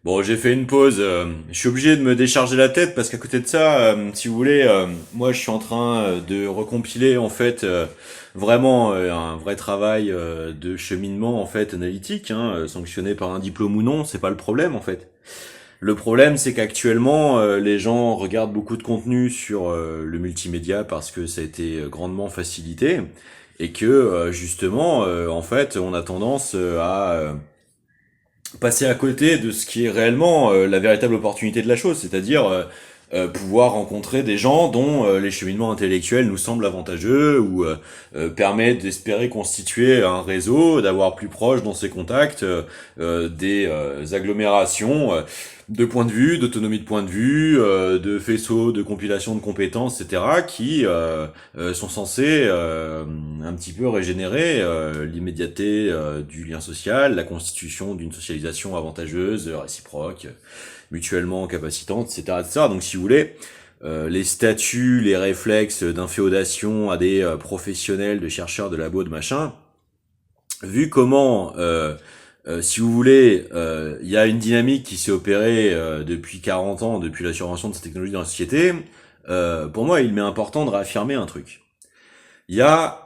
Bon, j'ai fait une pause. Je suis obligé de me décharger la tête parce qu'à côté de ça, si vous voulez, moi, je suis en train de recompiler en fait vraiment un vrai travail de cheminement en fait analytique, sanctionné par un diplôme ou non, c'est pas le problème en fait. Le problème, c'est qu'actuellement, les gens regardent beaucoup de contenu sur le multimédia parce que ça a été grandement facilité et que justement, en fait, on a tendance à passer à côté de ce qui est réellement la véritable opportunité de la chose, c'est-à-dire pouvoir rencontrer des gens dont les cheminements intellectuels nous semblent avantageux ou permettent d'espérer constituer un réseau, d'avoir plus proche dans ses contacts des agglomérations de points de vue, d'autonomie de point de vue, de faisceaux, de compilation de compétences, etc., qui sont censés un petit peu régénérer l'immédiateté du lien social, la constitution d'une socialisation avantageuse, réciproque, mutuellement capacitante, etc., etc. Donc, si vous voulez, les statuts, les réflexes d'inféodation à des professionnels, de chercheurs de labo, de machin, vu comment si vous voulez, il y a une dynamique qui s'est opérée depuis 40 ans, depuis la survention de cette technologie dans la société. Pour moi, il m'est important de réaffirmer un truc. Il y a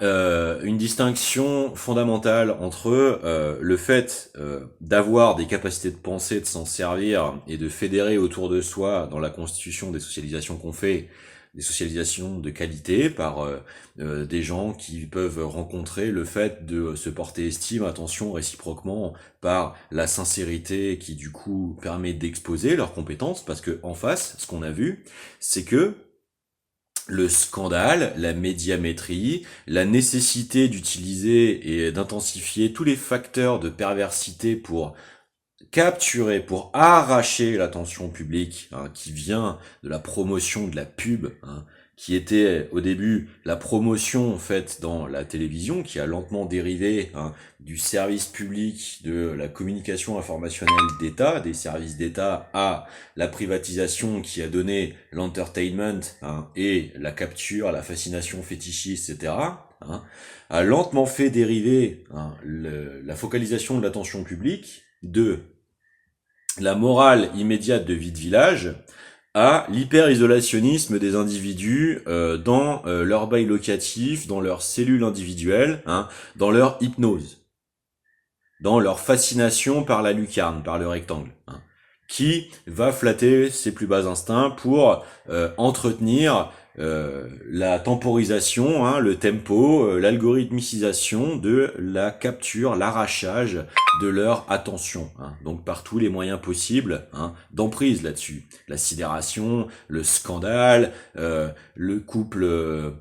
une distinction fondamentale entre le fait d'avoir des capacités de penser, de s'en servir et de fédérer autour de soi dans la constitution des socialisations qu'on fait, des socialisations de qualité par des gens qui peuvent rencontrer le fait de se porter estime, attention réciproquement par la sincérité qui du coup permet d'exposer leurs compétences parce que en face, ce qu'on a vu, c'est que le scandale, la médiamétrie, la nécessité d'utiliser et d'intensifier tous les facteurs de perversité pour capturer, pour arracher l'attention publique, qui vient de la promotion de la pub, qui était au début la promotion faite dans la télévision, qui a lentement dérivé du service public de la communication informationnelle d'État, des services d'État, à la privatisation qui a donné l'entertainment et la capture, la fascination fétichiste, etc. A lentement fait dériver la focalisation de l'attention publique de la morale immédiate de vie de village à l'hyper-isolationnisme des individus dans leur bail locatif, dans leurs cellules individuelles, dans leur hypnose, dans leur fascination par la lucarne, par le rectangle, qui va flatter ses plus bas instincts pour entretenir la temporisation, le tempo, l'algorithmicisation de la capture, l'arrachage de leur attention, donc par tous les moyens possibles d'emprise là-dessus. La sidération, le scandale, le couple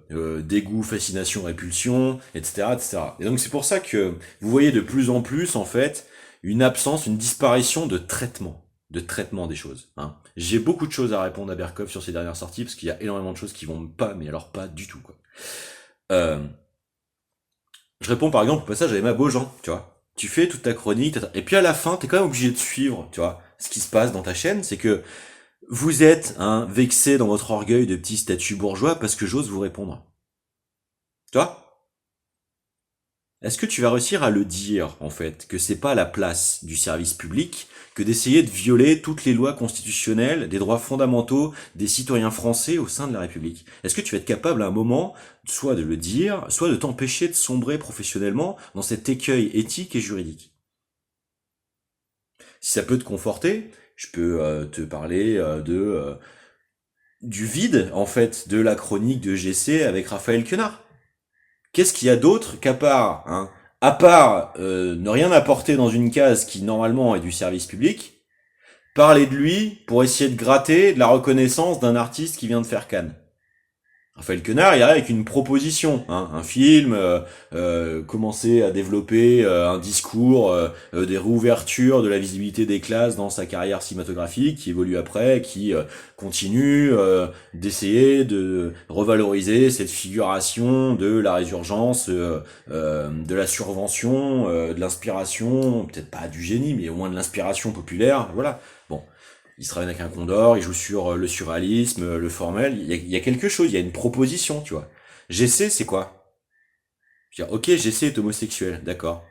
dégoût, fascination, répulsion, etc., etc. Et donc c'est pour ça que vous voyez de plus en plus en fait une absence, une disparition de traitement des choses. J'ai beaucoup de choses à répondre à Berkov sur ces dernières sorties parce qu'il y a énormément de choses qui vont pas, mais alors pas du tout quoi. Euh, je réponds par exemple au passage à Emma Beaujean, tu vois. Tu fais toute ta chronique, et puis à la fin, t'es quand même obligé de suivre, tu vois. Ce qui se passe dans ta chaîne, c'est que vous êtes vexé dans votre orgueil de petit statut bourgeois parce que j'ose vous répondre. Tu vois. Est-ce que tu vas réussir à le dire, en fait, que c'est pas la place du service public que d'essayer de violer toutes les lois constitutionnelles, des droits fondamentaux des citoyens français au sein de la République? Est-ce que tu vas être capable à un moment, soit de le dire, soit de t'empêcher de sombrer professionnellement dans cet écueil éthique et juridique? Si ça peut te conforter, je peux te parler du vide, en fait, de la chronique de GC avec Raphaël Quenard. Qu'est-ce qu'il y a d'autre qu'à part, à part ne rien apporter dans une case qui normalement est du service public, parler de lui pour essayer de gratter de la reconnaissance d'un artiste qui vient de faire Cannes. Raphaël Quenard, il arrive avec une proposition, un film, commencer à développer un discours, des réouvertures de la visibilité des classes dans sa carrière cinématographique, qui évolue après, qui continue d'essayer de revaloriser cette figuration de la résurgence, de la survention, de l'inspiration, peut-être pas du génie, mais au moins de l'inspiration populaire, voilà. Bon, il se travaille avec un Condor, il joue sur le surréalisme, le formel, il y a quelque chose, il y a une proposition, tu vois. GC, c'est quoi? Je veux dire, ok, GC est homosexuel, d'accord.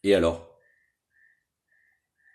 Et alors?